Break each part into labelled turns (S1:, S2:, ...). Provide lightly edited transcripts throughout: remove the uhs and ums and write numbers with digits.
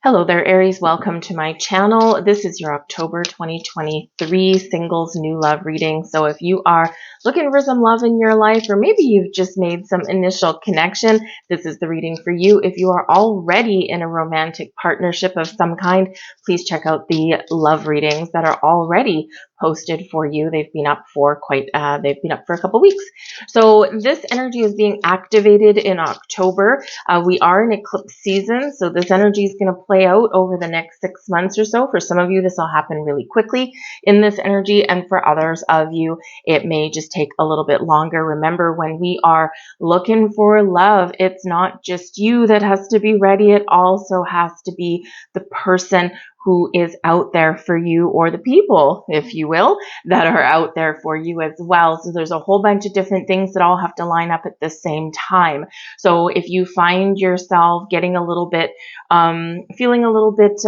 S1: Hello there, Aries. Welcome to my channel. This is your October 2023 singles new love reading. So if you are looking for some love in your life, or maybe you've just made some initial connection, this is the reading for you. If you are already in a romantic partnership of some kind, please check out the love readings that are already posted for you. They've been up for a couple weeks. So this energy is being activated in October. We are in eclipse season, so this energy is going to play out over the next 6 months or so. For some of you, this will happen really quickly in this energy, and for others of you, it may just take a little bit longer. Remember, when we are looking for love, it's not just you that has to be ready. It also has to be the person who is out there for you, or the people, if you will, that are out there for you as well. So there's a whole bunch of different things that all have to line up at the same time. So if you find yourself getting a little bit, feeling a little bit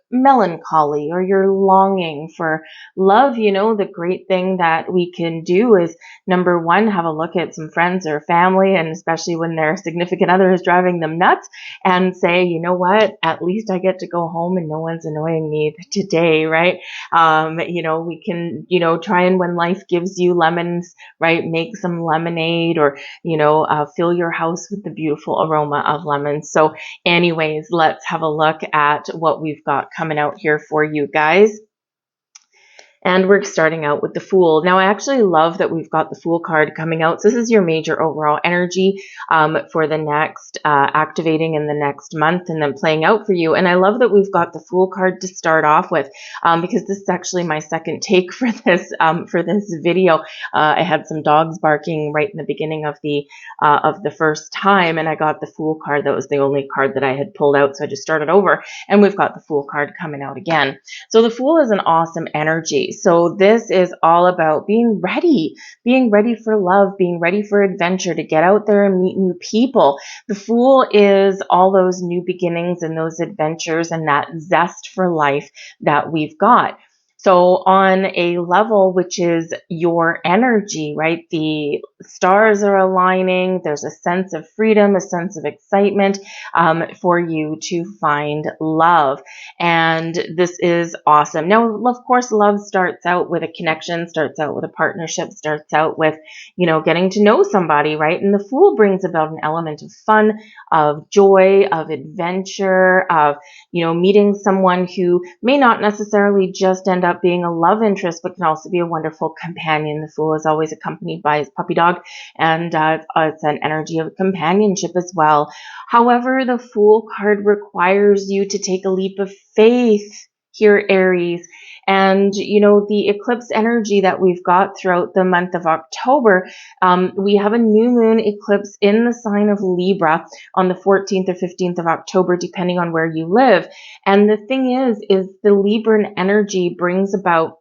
S1: melancholy, or you're longing for love, the great thing that we can do is, number one, have a look at some friends or family, and especially when their significant other is driving them nuts, and say, you know what, at least I get to go home and no one's annoying me today, right? We can, try, and when life gives you lemons, right, make some lemonade, or fill your house with the beautiful aroma of lemons. So anyways, let's have a look at what we've got coming out here for you guys. And we're starting out with the Fool. Now, I actually love that we've got the Fool card coming out. So this is your major overall energy for the next, activating in the next month and then playing out for you. And I love that we've got the Fool card to start off with, because this is actually my second take for this video. I had some dogs barking right in the beginning of the first time, and I got the Fool card. That was the only card that I had pulled out, so I just started over, and we've got the Fool card coming out again. So the Fool is an awesome energy. So this is all about being ready for love, being ready for adventure, to get out there and meet new people. The Fool is all those new beginnings and those adventures and that zest for life that we've got. So on a level, which is your energy, right? The stars are aligning. There's a sense of freedom, a sense of excitement for you to find love. And this is awesome. Now, of course, love starts out with a connection, starts out with a partnership, starts out with, getting to know somebody, right? And the Fool brings about an element of fun, of joy, of adventure, of, meeting someone who may not necessarily just end up being a love interest, but can also be a wonderful companion. The Fool is always accompanied by his puppy dog, and it's an energy of companionship as well. However, the Fool card requires you to take a leap of faith here, Aries. And, the eclipse energy that we've got throughout the month of October, we have a new moon eclipse in the sign of Libra on the 14th or 15th of October, depending on where you live. And the thing is the Libran energy brings about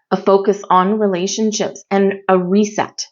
S1: a focus on relationships and a reset.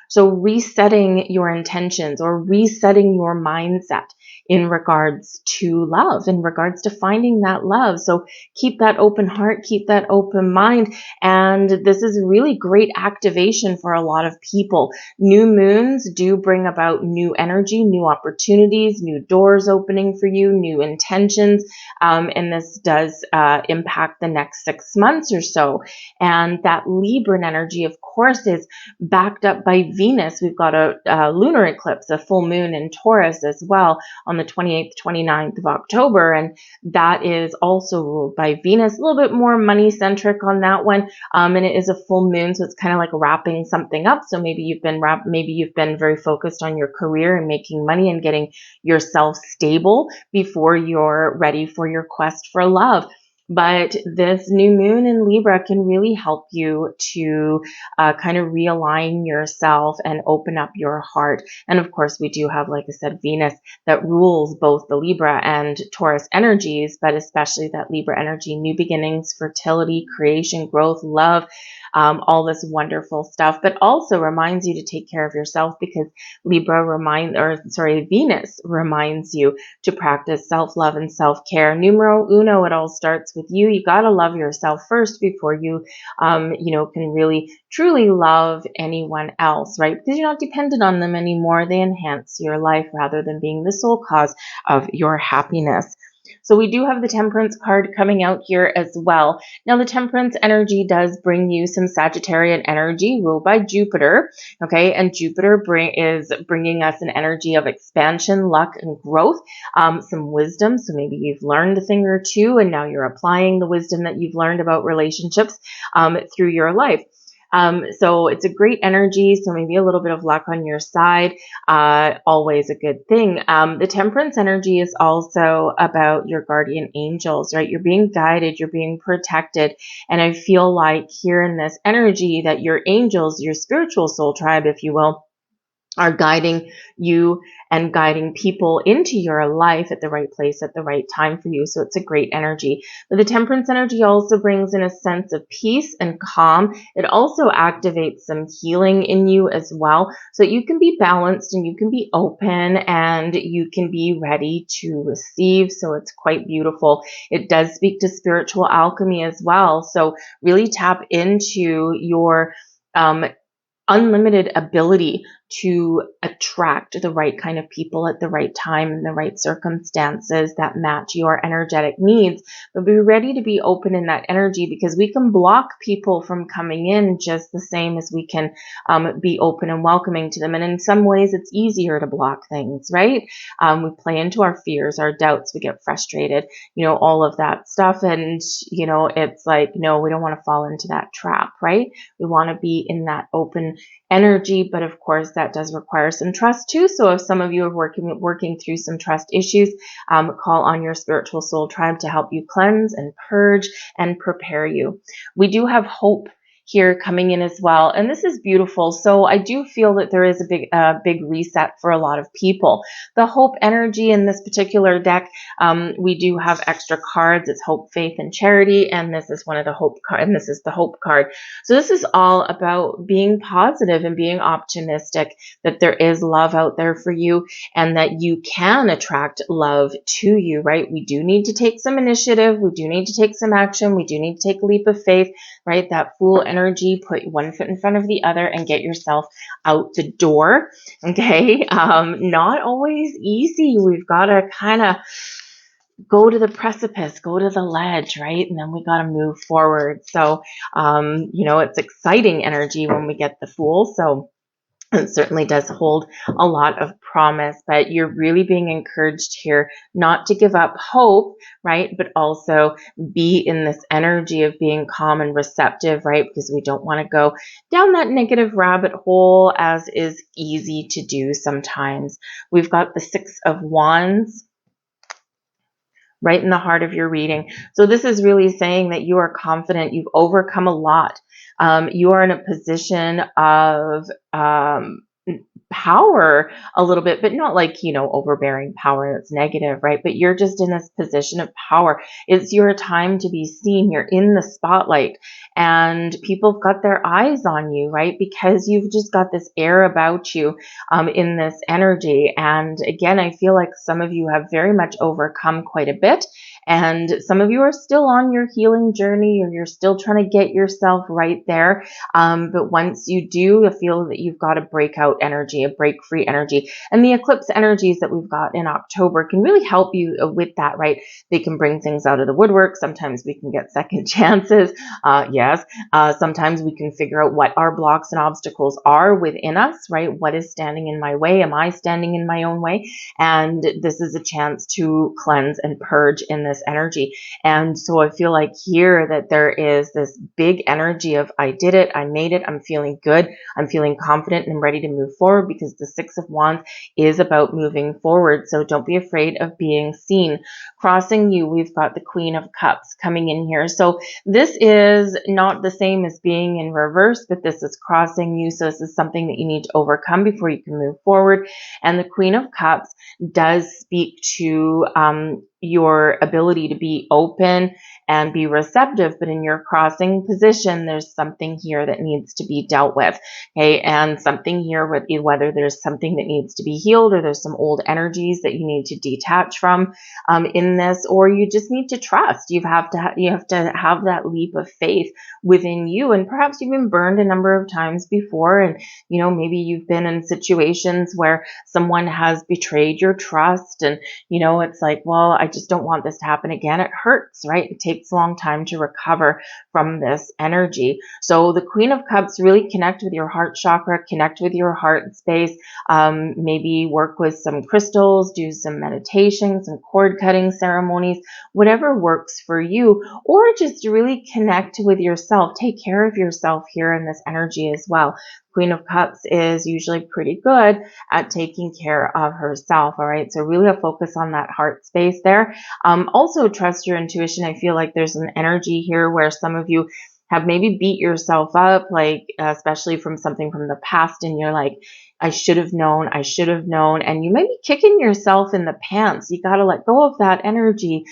S1: So resetting your intentions, or resetting your mindset in regards to love, in regards to finding that love. So keep that open heart, keep that open mind. And this is really great activation for a lot of people. New moons do bring about new energy, new opportunities, new doors opening for you, new intentions. And this does impact the next 6 months or so. And that Libran energy, of course, is backed up by Venus. We've got a lunar eclipse, a full moon in Taurus as well on the 28th, 29th of October. And that is also ruled by Venus, a little bit more money centric on that one. And it is a full moon, so it's kind of like wrapping something up. So maybe you've been very focused on your career and making money and getting yourself stable before you're ready for your quest for love. But this new moon in Libra can really help you to kind of realign yourself and open up your heart. And of course, we do have, like I said, Venus that rules both the Libra and Taurus energies, but especially that Libra energy, new beginnings, fertility, creation, growth, love, all this wonderful stuff, but also reminds you to take care of yourself, because Venus reminds you to practice self-love and self-care. Numero uno, it all starts with you. You got to love yourself first before you, can really truly love anyone else, right? Because you're not dependent on them anymore. They enhance your life rather than being the sole cause of your happiness. So we do have the Temperance card coming out here as well. Now, the Temperance energy does bring you some Sagittarian energy ruled by Jupiter, okay? And Jupiter is bringing us an energy of expansion, luck, and growth, some wisdom. So maybe you've learned a thing or two, and now you're applying the wisdom that you've learned about relationships through your life. So it's a great energy. So maybe a little bit of luck on your side, always a good thing. The Temperance energy is also about your guardian angels, right? You're being guided, you're being protected. And I feel like here in this energy that your angels, your spiritual soul tribe, if you will, are guiding you and guiding people into your life at the right place at the right time for you. So it's a great energy. But the Temperance energy also brings in a sense of peace and calm. It also activates some healing in you as well, so that you can be balanced and you can be open and you can be ready to receive. So it's quite beautiful. It does speak to spiritual alchemy as well. So really tap into your unlimited ability to attract the right kind of people at the right time and the right circumstances that match your energetic needs. But be ready to be open in that energy, because we can block people from coming in just the same as we can be open and welcoming to them. And in some ways, it's easier to block things, right? We play into our fears, our doubts, we get frustrated, all of that stuff. And, it's like, no, we don't want to fall into that trap, right? We want to be in that open energy, but of course that does require some trust too. So if some of you are working through some trust issues, call on your spiritual soul tribe to help you cleanse and purge and prepare you. We do have hope here coming in as well, and this is beautiful. So I do feel that there is a big reset for a lot of people. The hope energy in this particular deck, we do have extra cards. It's hope, faith, and charity, and this is one of the hope card, and this is the hope card. So this is all about being positive and being optimistic that there is love out there for you and that you can attract love to you, right? We do need to take some initiative. We do need to take some action. We do need to take a leap of faith, right? That Fool energy, put one foot in front of the other and get yourself out the door, okay? Not always easy. We've got to kind of go to the precipice, go to the ledge, right? And then we got to move forward. So, it's exciting energy when we get the Fool. So it certainly does hold a lot of promise, but you're really being encouraged here not to give up hope, right? But also be in this energy of being calm and receptive, right? Because we don't want to go down that negative rabbit hole, as is easy to do sometimes. We've got the Six of Wands right in the heart of your reading. So this is really saying that you are confident, you've overcome a lot. You are in a position of power a little bit, but not like, overbearing power that's negative, right? But you're just in this position of power. It's your time to be seen. You're in the spotlight and people have got their eyes on you, right? Because you've just got this air about you in this energy. And again, I feel like some of you have very much overcome quite a bit. And some of you are still on your healing journey, or you're still trying to get yourself right there. But once you do, I feel that you've got a breakout energy, a break-free energy. And the eclipse energies that we've got in October can really help you with that, right? They can bring things out of the woodwork. Sometimes we can get second chances. Yes. Sometimes we can figure out what our blocks and obstacles are within us, right? What is standing in my way? Am I standing in my own way? And this is a chance to cleanse and purge in this energy. And so I feel like here that there is this big energy of I did it, I made it, I'm feeling good, I'm feeling confident and ready to move forward, because the Six of Wands is about moving forward. So don't be afraid of being seen. Crossing you, we've got the Queen of Cups coming in here. So this is not the same as being in reverse, but this is crossing you. So this is something that you need to overcome before you can move forward. And the Queen of Cups does speak to your ability to be open and be receptive, but in your crossing position, there's something here that needs to be dealt with. Okay. And something here with whether there's something that needs to be healed, or there's some old energies that you need to detach from in this, or you just need to trust. You have to have that leap of faith within you. And perhaps you've been burned a number of times before, and maybe you've been in situations where someone has betrayed your trust, and it's like, well, I just don't want this to happen again. It hurts, right? It takes a long time to recover from this energy. So the Queen of Cups, really connect with your heart chakra, connect with your heart space. Maybe work with some crystals, do some meditation, some cord cutting ceremonies, whatever works for you, or just really connect with yourself. Take care of yourself here in this energy as well. Queen of Cups is usually pretty good at taking care of herself. All right. So really a focus on that heart space there. Also trust your intuition. I feel like there's an energy here where some of you have maybe beat yourself up, like, especially from something from the past, and you're like, I should have known, and you may be kicking yourself in the pants. You got to let go of that energy.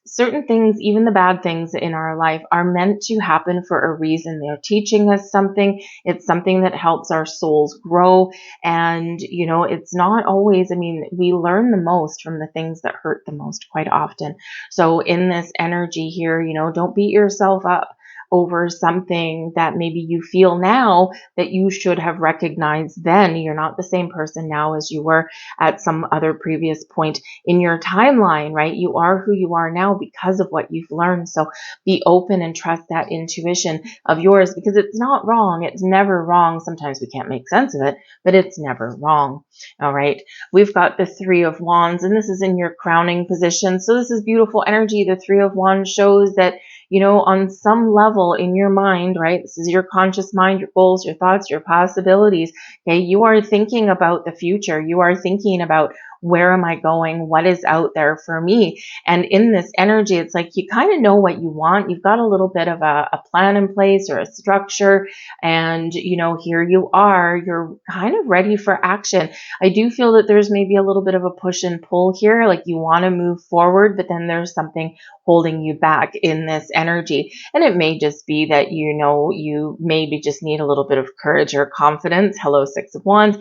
S1: Certain things, even the bad things in our life, are meant to happen for a reason. They're teaching us something. It's something that helps our souls grow. And, it's not always, we learn the most from the things that hurt the most quite often. So in this energy here, don't beat yourself up over something that maybe you feel now that you should have recognized then. You're not the same person now as you were at some other previous point in your timeline, right? You are who you are now because of what you've learned. So be open and trust that intuition of yours, because it's not wrong. It's never wrong. Sometimes we can't make sense of it, but it's never wrong. All right. We've got the Three of Wands, and this is in your crowning position. So this is beautiful energy. The Three of Wands shows that, on some level in your mind, right? This is your conscious mind, your goals, your thoughts, your possibilities. Okay. You are thinking about the future. You are thinking about, where am I going? What is out there for me? And in this energy, it's like you kind of know what you want. You've got a little bit of a plan in place or a structure. And, here you are, you're kind of ready for action. I do feel that there's maybe a little bit of a push and pull here. Like you want to move forward, but then there's something holding you back in this energy. And it may just be that, you maybe just need a little bit of courage or confidence. Hello, Six of Wands.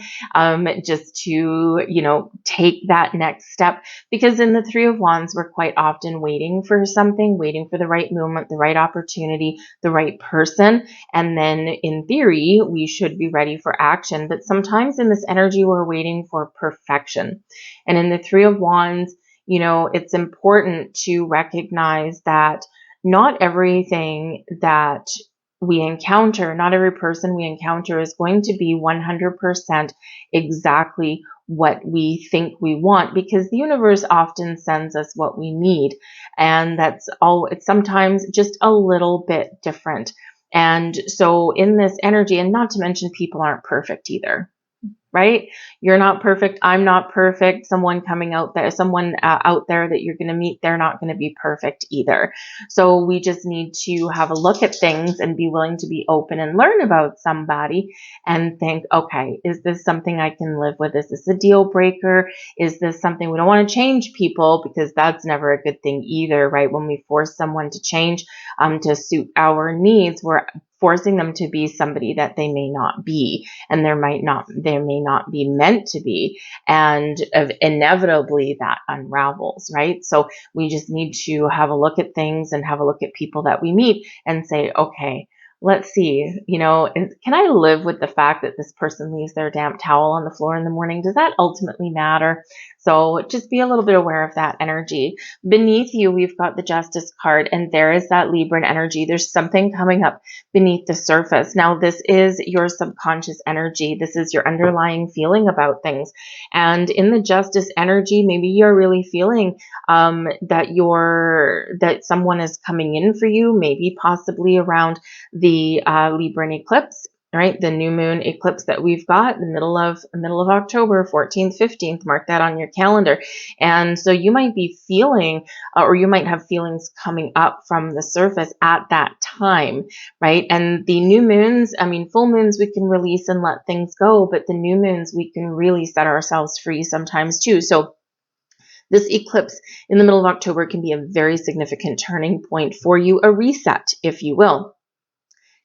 S1: Just to, take that next step, because in the Three of Wands, we're quite often waiting for something, waiting for the right moment, the right opportunity, the right person. And then in theory, we should be ready for action. But sometimes in this energy, we're waiting for perfection. And in the Three of Wands, it's important to recognize that not everything that we encounter, not every person we encounter is going to be 100% exactly what we think we want, because the universe often sends us what we need. And that's all. It's sometimes just a little bit different. And so in this energy, and not to mention people aren't perfect either. Right? You're not perfect. I'm not perfect. Someone out there that you're going to meet, they're not going to be perfect either. So we just need to have a look at things and be willing to be open and learn about somebody and think, okay, is this something I can live with? Is this a deal breaker? Is this something we don't want to change people, because that's never a good thing either, right? When we force someone to change to suit our needs, we're forcing them to be somebody that they may not be, and they may not be meant to be, and inevitably that unravels, right? So we just need to have a look at things and have a look at people that we meet and say, okay, let's see, can I live with the fact that this person leaves their damp towel on the floor in the morning? Does that ultimately matter? So just be a little bit aware of that energy. Beneath you, we've got the Justice card, and there is that Libran energy. There's something coming up beneath the surface. Now, this is your subconscious energy. This is your underlying feeling about things. And in the Justice energy, maybe you're really feeling that someone is coming in for you, maybe possibly around the Libran eclipse, right? The new moon eclipse that we've got, the middle of October, 14th, 15th, mark that on your calendar. And so you might be feeling, or you might have feelings coming up from the surface at that time, right? And the new moons, full moons, we can release and let things go, but the new moons, we can really set ourselves free sometimes too. So This eclipse in the middle of October can be a very significant turning point for you, a reset, if you will.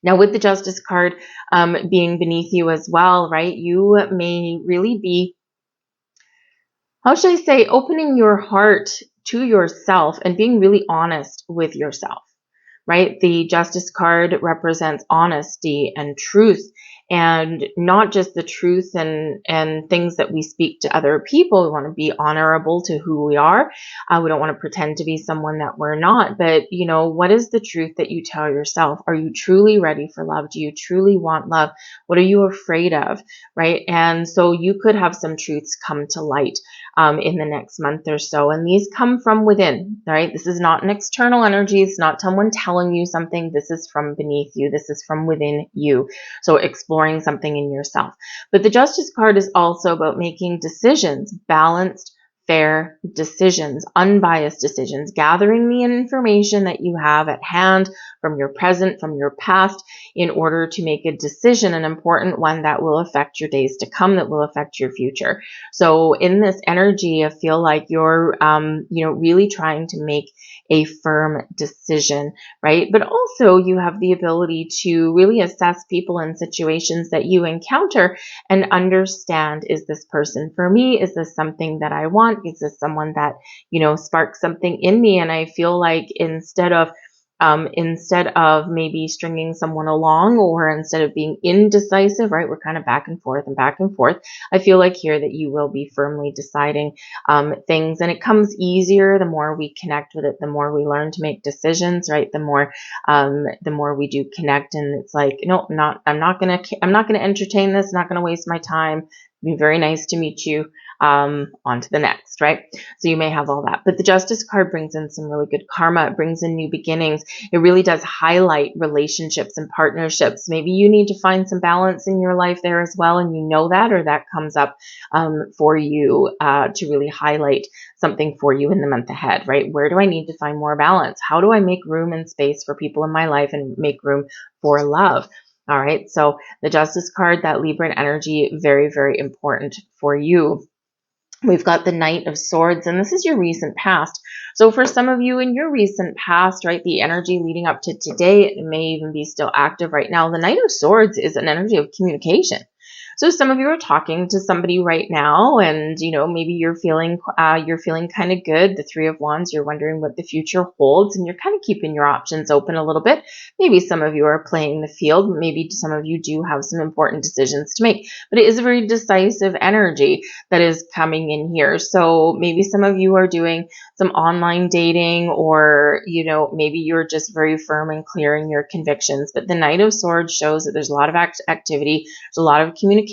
S1: Now, with the Justice card being beneath you as well, right, you may really be, how should I say, opening your heart to yourself and being really honest with yourself, right? The Justice card represents honesty and truth, and not just the truth and things that we speak to other people. We want to be honorable to who we are. We don't want to pretend to be someone that we're not. But, you know, what is the truth that you tell yourself? Are you truly ready for love? Do you truly want love? What are you afraid of, right? And so you could have some truths come to light in the next month or so. And these come from within, right? This is not an external energy. It's not someone telling you something. This is from beneath you. This is from within you. So exploring something in yourself. But the Justice card is also about making decisions, balanced, fair decisions, unbiased decisions, gathering the information that you have at hand from your present, from your past, in order to make a decision, an important one that will affect your days to come, that will affect your future. So in this energy, I feel like you're, really trying to make a firm decision, right? But also you have the ability to really assess people and situations that you encounter and understand, is this person for me? Is this something that I want? Is this someone that, sparks something in me? And I feel like instead of maybe stringing someone along, or instead of being indecisive, right? We're kind of back and forth and back and forth. I feel like here that you will be firmly deciding things, and it comes easier the more we connect with it, the more we learn to make decisions, right? The more we do connect, and it's like, no, I'm not gonna entertain this. Not gonna waste my time. It'd be very nice to meet you. On to the next, right? So you may have all that. But the Justice card brings in some really good karma. It brings in new beginnings. It really does highlight relationships and partnerships. Maybe you need to find some balance in your life there as well, and you know that, or that comes up for you to really highlight something for you in the month ahead, right? Where do I need to find more balance? How do I make room and space for people in my life and make room for love? All right, so the Justice card, that Libran energy, very, very important for you. We've got the Knight of Swords, and this is your recent past. So for some of you in your recent past, right, the energy leading up to today, it may even be still active right now. The Knight of Swords is an energy of communication. So some of you are talking to somebody right now, and maybe you're feeling kind of good. The Three of Wands, you're wondering what the future holds, and you're kind of keeping your options open a little bit. Maybe some of you are playing the field. Maybe some of you do have some important decisions to make, but it is a very decisive energy that is coming in here. So maybe some of you are doing some online dating, or maybe you're just very firm and clear in your convictions. But the Knight of Swords shows that there's a lot of activity, there's a lot of communication,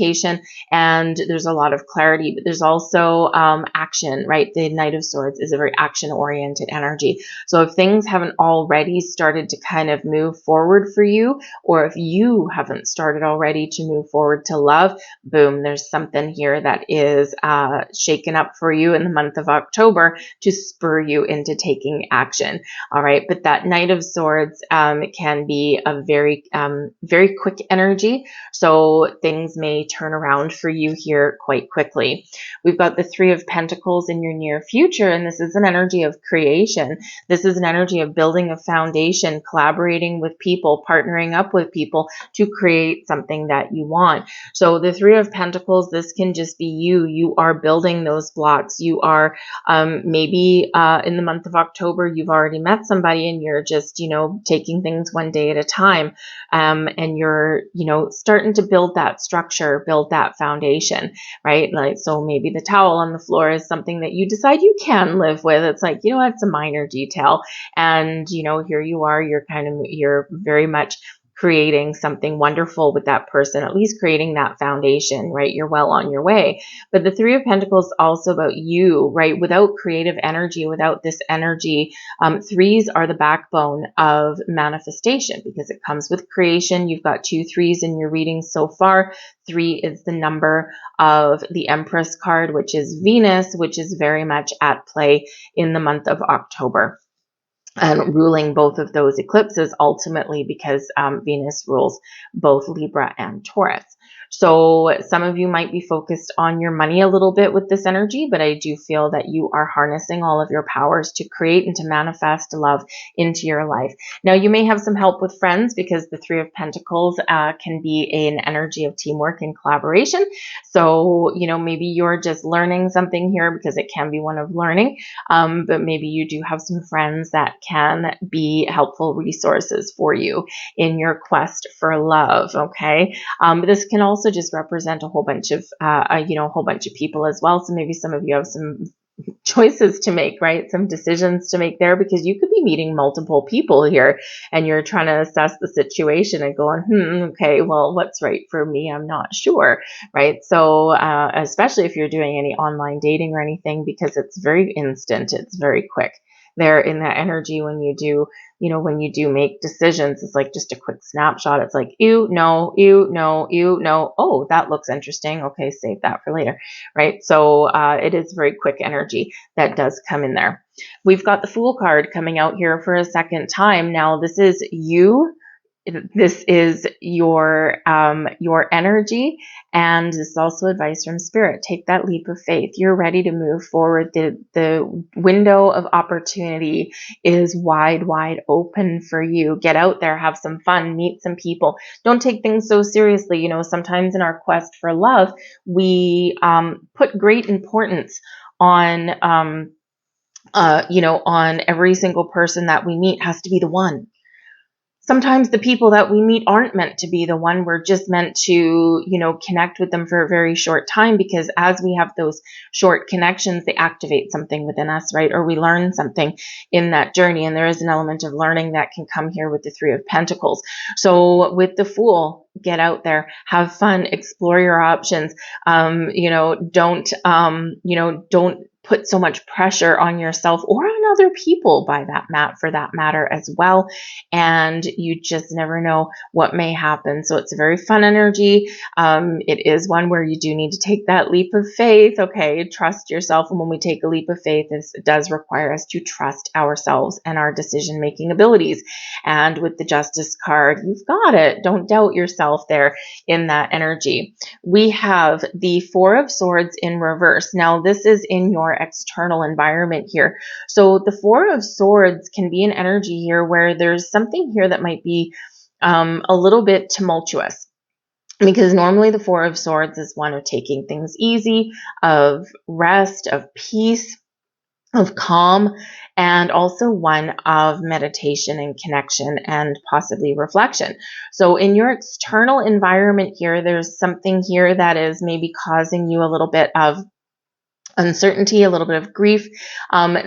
S1: and there's a lot of clarity, but there's also action, right? The Knight of Swords is a very action-oriented energy. So if things haven't already started to kind of move forward for you, or if you haven't started already to move forward to love, boom, there's something here that is shaken up for you in the month of October to spur you into taking action. All right, but that Knight of Swords can be a very, very quick energy. So things may turn around for you here quite quickly. We've got the Three of Pentacles in your near future, and this is an energy of creation. This is an energy of building a foundation, collaborating with people, partnering up with people to create something that you want. So the Three of Pentacles, this can just be you. You are building those blocks. You are maybe in the month of October, you've already met somebody, and you're just, taking things one day at a time. And you're, starting to build that structure, build that foundation, right? Like, so maybe the towel on the floor is something that you decide you can live with. It's like, it's a minor detail. And, here you are, you're very much creating something wonderful with that person, at least creating that foundation, right? You're well on your way. But the Three of Pentacles is also about you, right? Without creative energy, without this energy, threes are the backbone of manifestation because it comes with creation. You've got 2 3s in your reading so far. 3 is the number of the Empress card, which is Venus, which is very much at play in the month of October. And ruling both of those eclipses ultimately, because Venus rules both Libra and Taurus. So some of you might be focused on your money a little bit with this energy, but I do feel that you are harnessing all of your powers to create and to manifest love into your life. Now, you may have some help with friends because the Three of Pentacles can be an energy of teamwork and collaboration. So, maybe you're just learning something here because it can be one of learning, but maybe you do have some friends that can be helpful resources for you in your quest for love, okay? This can also just represent a whole bunch of, a whole bunch of people as well. So maybe some of you have some choices to make, right? Some decisions to make there, because you could be meeting multiple people here and you're trying to assess the situation and going, okay, well, what's right for me? I'm not sure, right? So, especially if you're doing any online dating or anything, because it's very instant, it's very quick. There in that energy when you do, when you do make decisions, it's like just a quick snapshot. It's like, ew, no, ew, no, ew, no. Oh, that looks interesting. Okay, save that for later, right? So it is very quick energy that does come in there. We've got the Fool card coming out here for a second time. Now, this is you. This is your energy, and this is also advice from Spirit. Take that leap of faith. You're ready to move forward. The window of opportunity is wide open for you. Get out there, have some fun, meet some people. Don't take things so seriously. Sometimes in our quest for love, we put great importance on on every single person that we meet has to be the one. Sometimes the people that we meet aren't meant to be the one. We're just meant to, connect with them for a very short time, because as we have those short connections, they activate something within us, right? Or we learn something in that journey. And there is an element of learning that can come here with the Three of Pentacles. So with the Fool, get out there, have fun, explore your options. Don't put so much pressure on yourself or on other people for that matter as well. And you just never know what may happen. So it's a very fun energy. It is one where you do need to take that leap of faith. Okay, trust yourself. And when we take a leap of faith, it does require us to trust ourselves and our decision-making abilities. And with the Justice card, you've got it. Don't doubt yourself there in that energy. We have the Four of Swords in reverse. Now, this is in your external environment here. So the Four of Swords can be an energy here where there's something here that might be a little bit tumultuous. Because normally the Four of Swords is one of taking things easy, of rest, of peace, of calm, and also one of meditation and connection and possibly reflection. So in your external environment here, there's something here that is maybe causing you a little bit of uncertainty, a little bit of grief.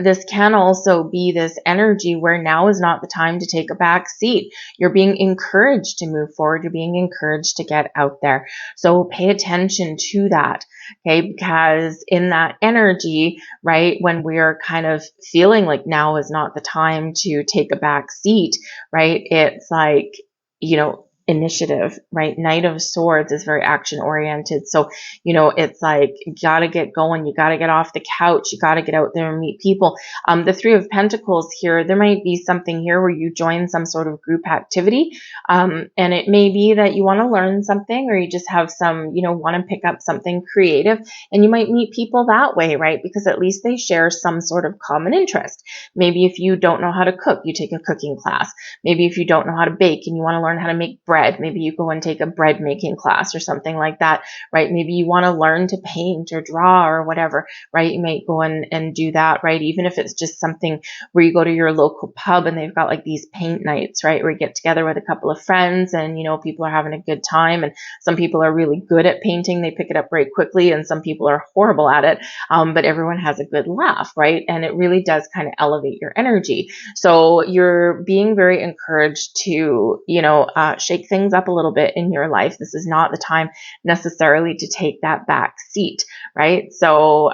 S1: This can also be this energy where now is not the time to take a back seat. You're being encouraged to move forward. You're being encouraged to get out there. So pay attention to that, okay? Because in that energy, right, when we're kind of feeling like now is not the time to take a back seat, right, it's like, initiative, right? Knight of Swords is very action oriented. So, it's like, you got to get going. You got to get off the couch. You got to get out there and meet people. The Three of Pentacles here, there might be something here where you join some sort of group activity. And it may be that you want to learn something, or you just have some, want to pick up something creative, and you might meet people that way, right? Because at least they share some sort of common interest. Maybe if you don't know how to cook, you take a cooking class. Maybe if you don't know how to bake and you want to learn how to make bread, maybe you go and take a bread making class or something like that, right? Maybe you want to learn to paint or draw or whatever, right? You might go and do that, right? Even if it's just something where you go to your local pub and they've got like these paint nights, right? Where you get together with a couple of friends and, people are having a good time, and some people are really good at painting. They pick it up very quickly, and some people are horrible at it. But everyone has a good laugh, right? And it really does kind of elevate your energy. So you're being very encouraged to, shake things up a little bit in your life. This is not the time necessarily to take that back seat, right? So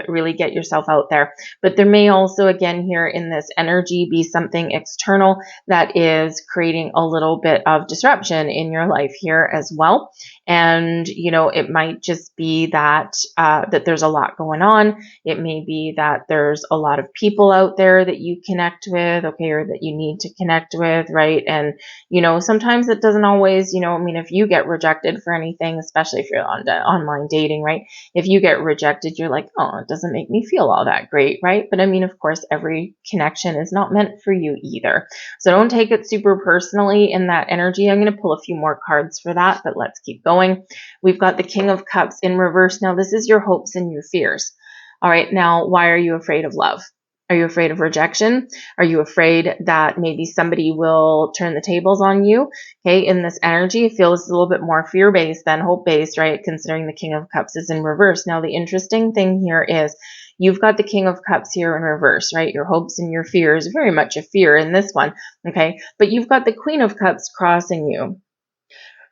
S1: really get yourself out there. But there may also, again, here in this energy, be something external that is creating a little bit of disruption in your life here as well. And, you know, it might just be that, that there's a lot going on. It may be that there's a lot of people out there that you connect with, okay, or that you need to connect with, right? And, you know, sometimes it doesn't always, you know, I mean, if you get rejected for anything, especially if you're on online dating, right? If you get rejected, you're like, oh, it doesn't make me feel all that great, right? But I mean, of course, every connection is not meant for you either. So don't take it super personally in that energy. I'm going to pull a few more cards for that, but let's keep going. We've got the King of Cups in reverse. Now, this is your hopes and your fears. All right. Now, why are you afraid of love? Are you afraid of rejection? Are you afraid that maybe somebody will turn the tables on you? Okay, in this energy, it feels a little bit more fear-based than hope-based, right? Considering the King of Cups is in reverse. Now, the interesting thing here is you've got the King of Cups here in reverse, right? Your hopes and your fears, very much a fear in this one, okay? But you've got the Queen of Cups crossing you.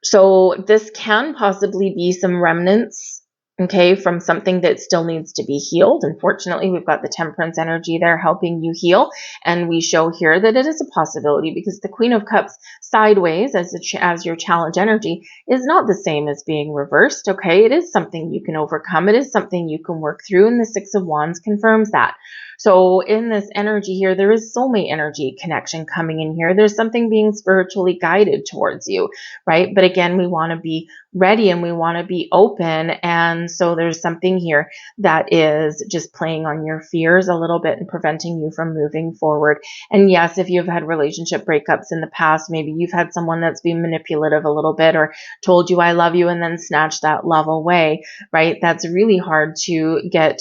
S1: So this can possibly be some remnants, okay, from something that still needs to be healed. Unfortunately, we've got the Temperance energy there helping you heal. And we show here that it is a possibility because the Queen of Cups sideways as your challenge energy is not the same as being reversed, okay? It is something you can overcome. It is something you can work through. And the Six of Wands confirms that. So in this energy here, there is soulmate energy connection coming in here. There's something being spiritually guided towards you, right? But again, we want to be ready and we want to be open. And so there's something here that is just playing on your fears a little bit and preventing you from moving forward. And yes, if you've had relationship breakups in the past, maybe you've had someone that's been manipulative a little bit or told you I love you and then snatched that love away, right? That's really hard to get,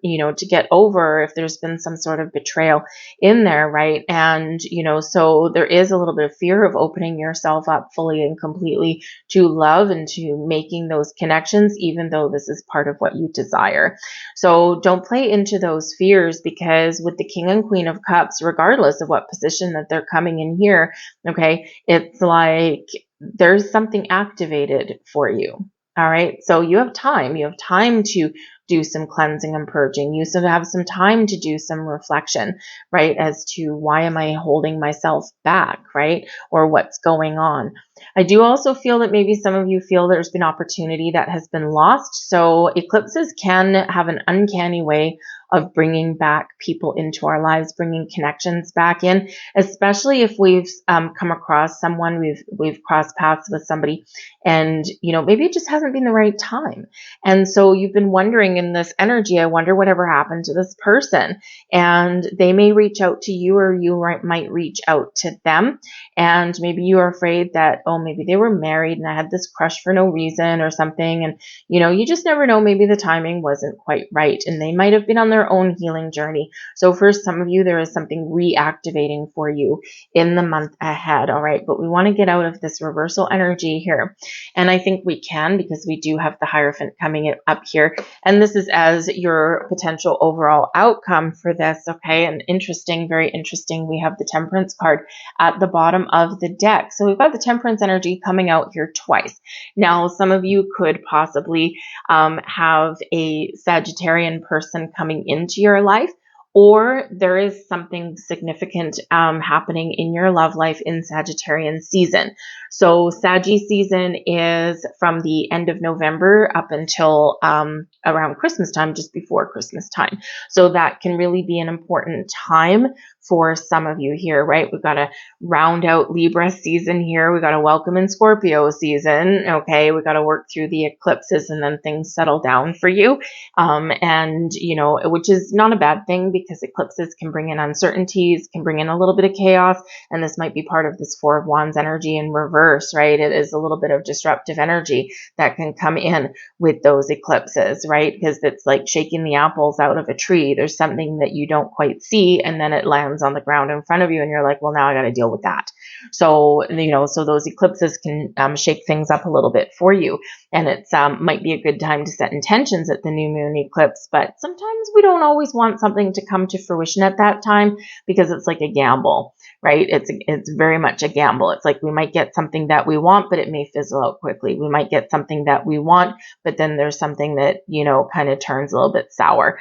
S1: you know, to get over if there's been some sort of betrayal in there, right? And, you know, so there is a little bit of fear of opening yourself up fully and completely to love and to making those connections, even though this is part of what you desire. So don't play into those fears, because with the King and Queen of Cups, regardless of what position that they're coming in here, okay, it's like there's something activated for you. All right. So you have time. You have time to do some cleansing and purging. You still have some time to do some reflection, right? As to why am I holding myself back, right? Or what's going on. I do also feel that maybe some of you feel there's been opportunity that has been lost. So eclipses can have an uncanny way of bringing back people into our lives, bringing connections back in, especially if we've come across someone, we've crossed paths with somebody, and you know, maybe it just hasn't been the right time. And so you've been wondering in this energy, I wonder whatever happened to this person. And they may reach out to you, or you might reach out to them. And maybe you are afraid that, oh, maybe they were married and I had this crush for no reason or something. And, you know, you just never know. Maybe the timing wasn't quite right and they might have been on their own healing journey. So for some of you, there is something reactivating for you in the month ahead. All right. But we want to get out of this reversal energy here. And I think we can, because we do have the Hierophant coming up here. And this is as your potential overall outcome for this. Okay. And interesting, very interesting. We have the Temperance card at the bottom of the deck. So we've got the Temperance energy coming out here twice. Now, some of you could possibly have a Sagittarian person coming into your life, or there is something significant happening in your love life in Sagittarian season. So Saggy season is from the end of November up until around Christmas time, just before Christmas time. So that can really be an important time for some of you here, right? We've got to round out Libra season here. We've got to welcome in Scorpio season. Okay. We've got to work through the eclipses and then things settle down for you. And, you know, which is not a bad thing, because eclipses can bring in uncertainties, can bring in a little bit of chaos. And this might be part of this Four of Wands energy in reverse, right? It is a little bit of disruptive energy that can come in with those eclipses, right? Because it's like shaking the apples out of a tree. There's something that you don't quite see, and then it lands on the ground in front of you, and you're like, well, now I got to deal with that. So, you know, so those eclipses can shake things up a little bit for you. And it's might be a good time to set intentions at the new moon eclipse, but sometimes we don't always want something to come to fruition at that time, because it's like a gamble, right? It's very much a gamble. It's like we might get something that we want, but it may fizzle out quickly. We might get something that we want, but then there's something that, you know, kind of turns a little bit sour.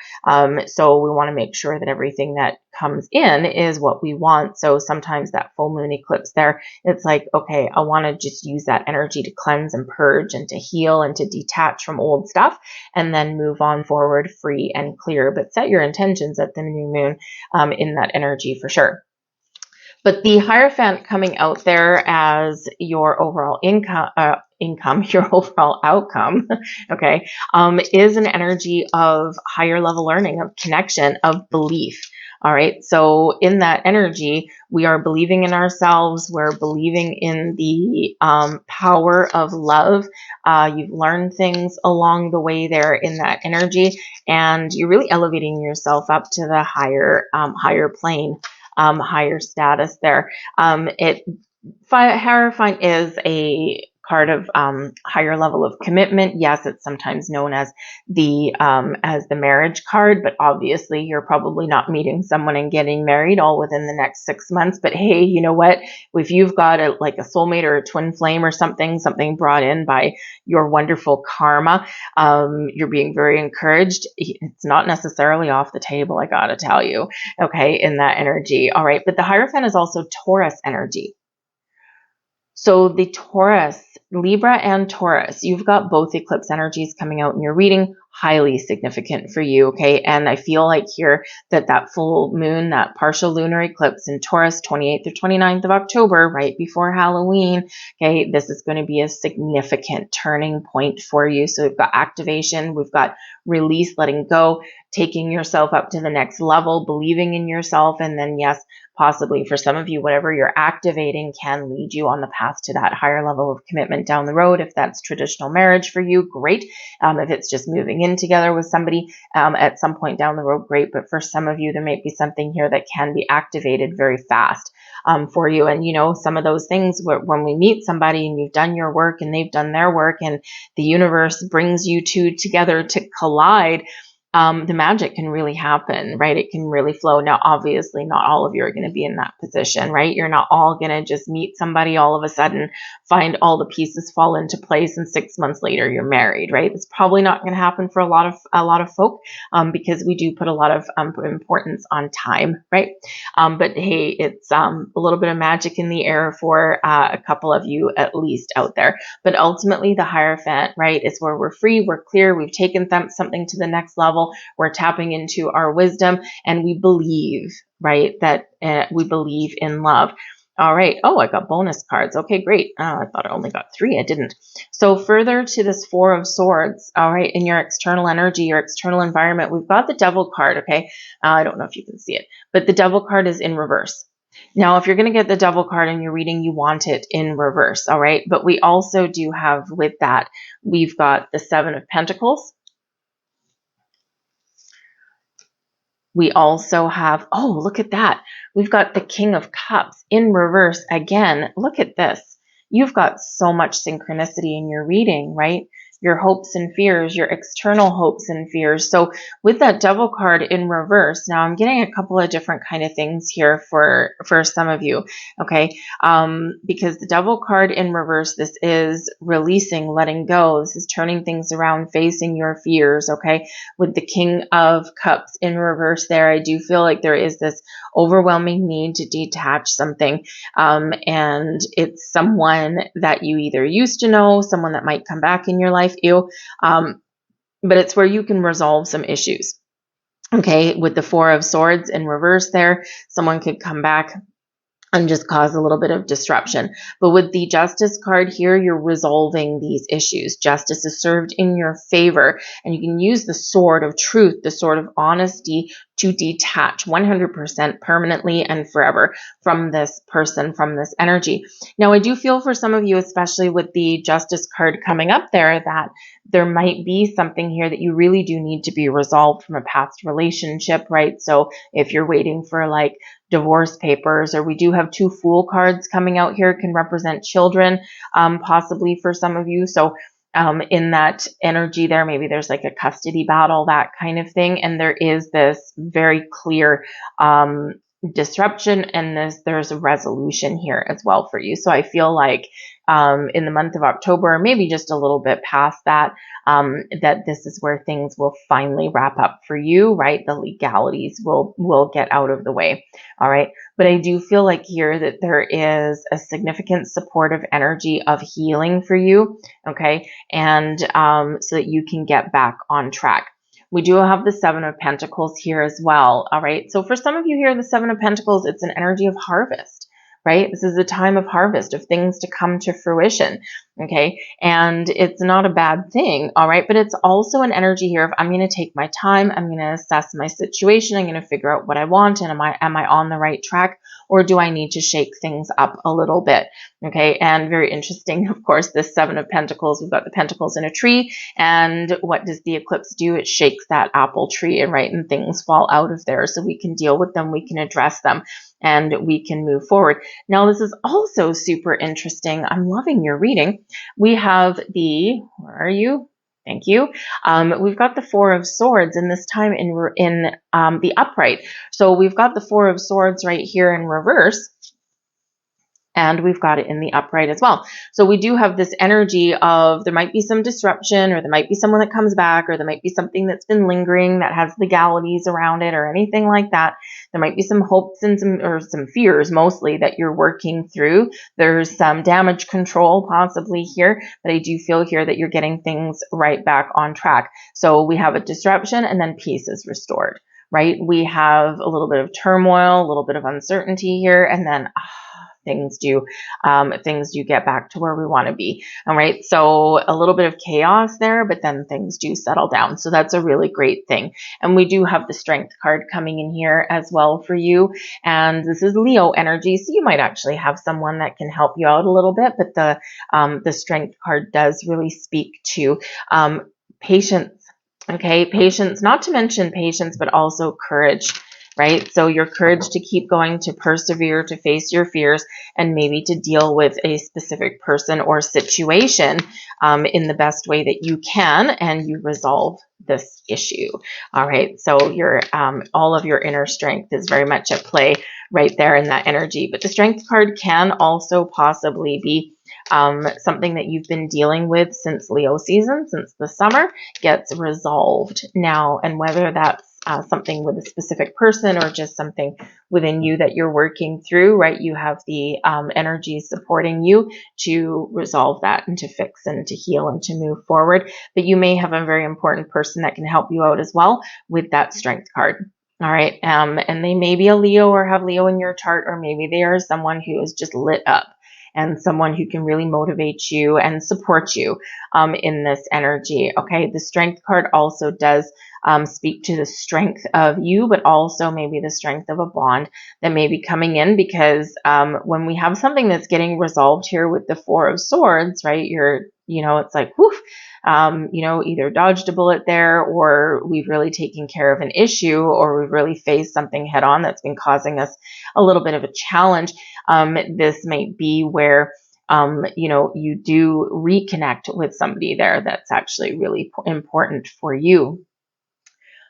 S1: So we want to make sure that everything that comes in is what we want. So sometimes that full moon eclipse there, it's like, okay, I want to just use that energy to cleanse and purge and to heal and to detach from old stuff and then move on forward free and clear. But set your intentions at the new moon in that energy for sure. But the Hierophant coming out there as your overall income, your overall outcome, okay, is an energy of higher level learning, of connection, of belief. All right. So in that energy, we are believing in ourselves. We're believing in the power of love. You've learned things along the way there in that energy, and you're really elevating yourself up to the higher plane. Higher status there. Hierophant is a card of higher level of commitment. Yes, it's sometimes known as the marriage card, but obviously you're probably not meeting someone and getting married all within the next 6 months. But hey, you know what? If you've got a soulmate or a twin flame or something brought in by your wonderful karma, you're being very encouraged. It's not necessarily off the table, I gotta tell you. Okay, in that energy. All right, but the Hierophant is also Taurus energy. So the Taurus, Libra and Taurus, you've got both eclipse energies coming out in your reading, highly significant for you, okay? And I feel like here that full moon, that partial lunar eclipse in Taurus, 28th or 29th of October, right before Halloween, okay, this is going to be a significant turning point for you. So we've got activation, we've got release, letting go, taking yourself up to the next level, believing in yourself, and then yes, possibly for some of you, whatever you're activating can lead you on the path to that higher level of commitment down the road. If that's traditional marriage for you, great. If it's just moving in together with somebody at some point down the road, great. But for some of you, there may be something here that can be activated very fast for you. And you know, some of those things when we meet somebody and you've done your work and they've done their work and the universe brings you two together to collide, the magic can really happen, right? It can really flow. Now, obviously, not all of you are going to be in that position, right? You're not all going to just meet somebody all of a sudden, find all the pieces fall into place, and 6 months later you're married, right? It's probably not going to happen for a lot of folk because we do put a lot of importance on time, right? But hey, it's a little bit of magic in the air for a couple of you at least out there. But ultimately, the Hierophant, right, is where we're free, we're clear, we've taken something to the next level. We're tapping into our wisdom and we believe, right, that we believe in love. All right. Oh, I got bonus cards. Okay, great. Oh, I thought I only got 3. I didn't. So further to this 4 of Swords, all right, in your external energy, your external environment, we've got the Devil card, okay? I don't know if you can see it, but the Devil card is in reverse. Now, if you're going to get the Devil card in your reading, you want it in reverse, all right? But we also do have with that, we've got the 7 of Pentacles. We also have, oh, look at that. We've got the King of Cups in reverse again. Look at this. You've got so much synchronicity in your reading, right? Your hopes and fears, your external hopes and fears. So with that Devil card in reverse, now I'm getting a couple of different kind of things here for some of you, okay? Because the Devil card in reverse, this is releasing, letting go. This is turning things around, facing your fears, okay? With the King of Cups in reverse there, I do feel like there is this overwhelming need to detach something. And it's someone that you either used to know, someone that might come back in your life, but it's where you can resolve some issues. Okay, with the 4 of Swords in reverse there, someone could come back and just cause a little bit of disruption. But with the Justice card here, you're resolving these issues. Justice is served in your favor, and you can use the sword of truth, the sword of honesty, to detach 100% permanently and forever from this person, from this energy. Now, I do feel for some of you, especially with the Justice card coming up there, that there might be something here that you really do need to be resolved from a past relationship, right? So if you're waiting for like divorce papers, or we do have 2 Fool cards coming out here, can represent children, possibly for some of you. So in that energy there, maybe there's like a custody battle, that kind of thing. And there is this very clear disruption, and there's a resolution here as well for you. So I feel like in the month of October, or maybe just a little bit past that, that this is where things will finally wrap up for you, right? The legalities will get out of the way. All right. But I do feel like here that there is a significant supportive energy of healing for you. Okay. And so that you can get back on track. We do have the Seven of Pentacles here as well. All right. So for some of you here, the Seven of Pentacles, it's an energy of harvest, right? This is a time of harvest, of things to come to fruition. Okay. And it's not a bad thing. All right. But it's also an energy here of, I'm going to take my time. I'm going to assess my situation. I'm going to figure out what I want. And am I on the right track, or do I need to shake things up a little bit? Okay. And very interesting, of course, this Seven of Pentacles, we've got the pentacles in a tree. And what does the eclipse do? It shakes that apple tree, right? And things fall out of there, so we can deal with them, we can address them, and we can move forward. Now, this is also super interesting. I'm loving your reading. We have where are you? Thank you. We've got the Four of Swords, and this time in the upright. So we've got the Four of Swords right here in reverse. And we've got it in the upright as well. So we do have this energy of, there might be some disruption, or there might be someone that comes back, or there might be something that's been lingering that has legalities around it, or anything like that. There might be some hopes and some fears mostly that you're working through. There's some damage control possibly here, but I do feel here that you're getting things right back on track. So we have a disruption, and then peace is restored, right? We have a little bit of turmoil, a little bit of uncertainty here, and then things do get back to where we want to be. All right. So a little bit of chaos there, but then things do settle down. So that's a really great thing. And we do have the Strength card coming in here as well for you. And this is Leo energy. So you might actually have someone that can help you out a little bit, but the Strength card does really speak to patience. Okay. Patience, not to mention patience, but also courage. Right? So your courage to keep going, to persevere, to face your fears, and maybe to deal with a specific person or situation in the best way that you can, and you resolve this issue. All right. So your all of your inner strength is very much at play right there in that energy. But the Strength card can also possibly be something that you've been dealing with since Leo season, since the summer, gets resolved now. And whether that's something with a specific person or just something within you that you're working through, right? You have the energy supporting you to resolve that and to fix and to heal and to move forward. But you may have a very important person that can help you out as well with that Strength card. All right. And they may be a Leo or have Leo in your chart, or maybe they are someone who is just lit up and someone who can really motivate you and support you in this energy. Okay. The Strength card also does speak to the strength of you, but also maybe the strength of a bond that may be coming in, because when we have something that's getting resolved here with the Four of Swords, right? It's like, whew, either dodged a bullet there, or we've really taken care of an issue, or we've really faced something head on that's been causing us a little bit of a challenge. This might be where you do reconnect with somebody there that's actually really important for you.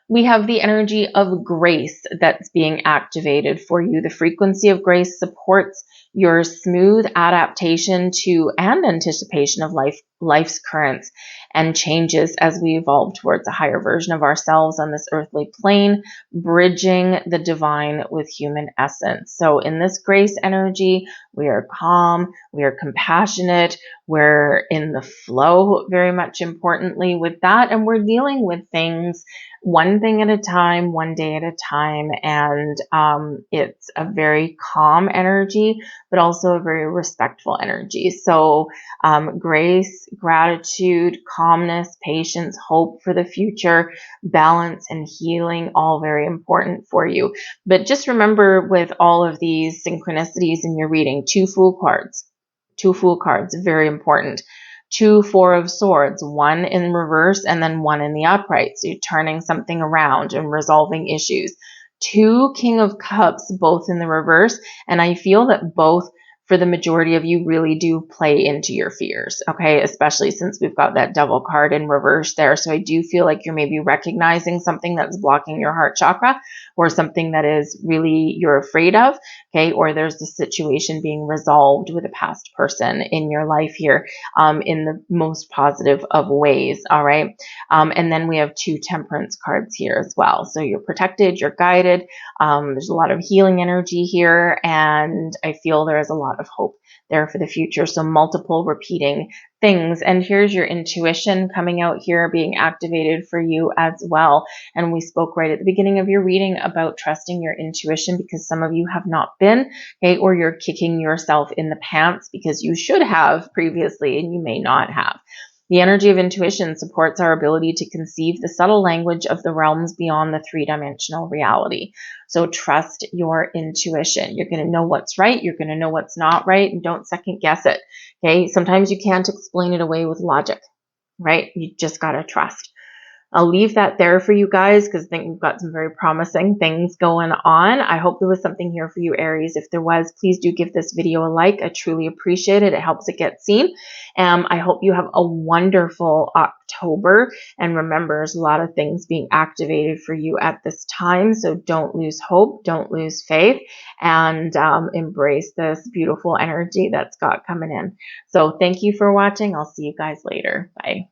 S1: We have the energy of grace that's being activated for you. The frequency of grace supports your smooth adaptation to and anticipation of life's currents and changes as we evolve towards a higher version of ourselves on this earthly plane, bridging the divine with human essence. So in this grace energy, we are calm, we are compassionate, we're in the flow, very much importantly with that, and we're dealing with things one thing at a time, one day at a time. And it's a very calm energy, but also a very respectful energy. So grace, gratitude, calmness, patience, hope for the future, balance, and healing, all very important for you. But just remember, with all of these synchronicities in your reading, two Fool cards, very important. 2 Four of Swords, one in reverse and then one in the upright. So you're turning something around and resolving issues. 2 King of Cups, both in the reverse. And I feel that both, for the majority of you, really do play into your fears, okay? Especially since we've got that Devil card in reverse there. So I do feel like you're maybe recognizing something that's blocking your heart chakra, or something that is really you're afraid of, okay? Or there's the situation being resolved with a past person in your life here, in the most positive of ways, all right? And then we have 2 Temperance cards here as well. So you're protected, you're guided. There's a lot of healing energy here, and I feel there is a lot of hope there for the future. So multiple repeating things. And here's your intuition coming out here, being activated for you as well. And we spoke right at the beginning of your reading about trusting your intuition, because some of you have not been, okay, or you're kicking yourself in the pants because you should have previously and you may not have. The energy of intuition supports our ability to conceive the subtle language of the realms beyond the 3-dimensional reality. So trust your intuition. You're going to know what's right. You're going to know what's not right, and don't second guess it. Okay. Sometimes you can't explain it away with logic, right? You just got to trust. I'll leave that there for you guys, because I think we've got some very promising things going on. I hope there was something here for you, Aries. If there was, please do give this video a like. I truly appreciate it. It helps it get seen. I hope you have a wonderful October. And remember, there's a lot of things being activated for you at this time. So don't lose hope. Don't lose faith. And embrace this beautiful energy that's got coming in. So thank you for watching. I'll see you guys later. Bye.